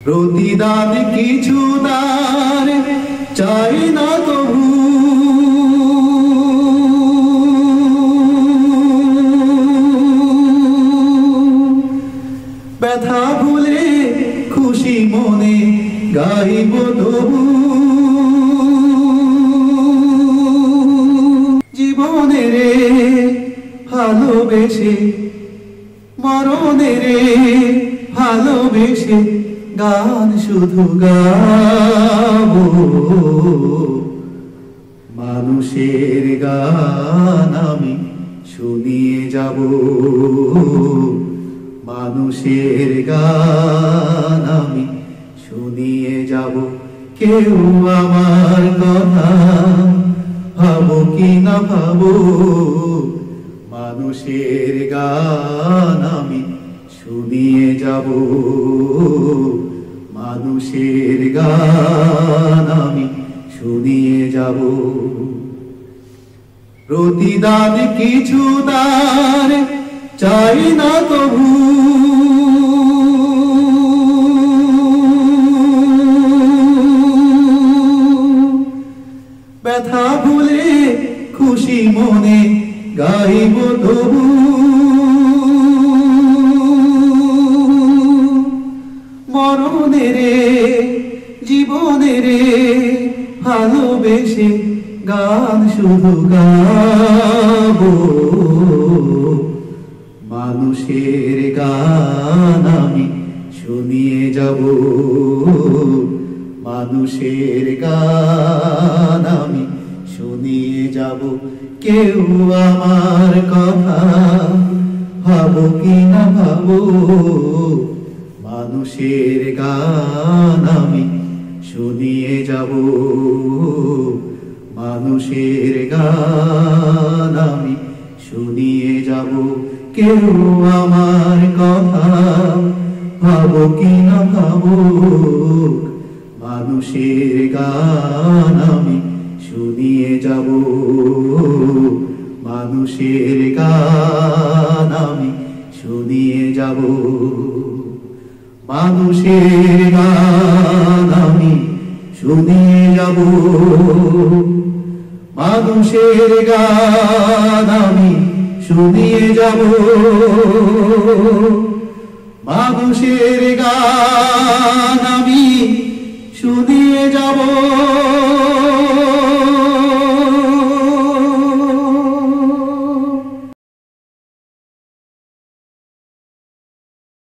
প্রতিদান কিছু তার চাই না তবু, ব্যথা ভুলে খুশি মনে গাইব তবু। জীবনের ভালোবেসে মরণের ভালোবেসে গান শুধু গাবো, মানুষের গান আমি শুনিয়ে যাব, মানুষের গান আমি শুনিয়ে যাব। কেউ আমার কথা ভাবো কি না ভাবো, মানুষের গান আমি শুনিয়ে যাব, মানুষের গান আমি শুনিয়ে যাব। প্রতিদান কিছু তার চাই না তবু, ব্যথা ভুলে খুশি মনে গাইব তবু। মরণের জীবনের ভালোবেসে গান শুধু গাবো, মানুষের গান আমি শুনিয়ে যাব, মানুষের গান আমি শুনিয়ে যাব। কেউ আমার কথা ভাবো কি না ভাবো, মানুষের গান আমি শুনিয়ে যাব, মানুষের গান আমি শুনিয়ে যাব। কেউ আমার কথা ভাবো কি না ভাবো, মানুষের গান আমি শুনিয়ে যাব, মানুষের গান আমি শুনিয়ে যাব, মানুষের গান আমি শুনিয়ে যাব, মানুষের গান আমি শুনিয়ে যাব, মানুষের গান আমি শুনিয়ে যাব।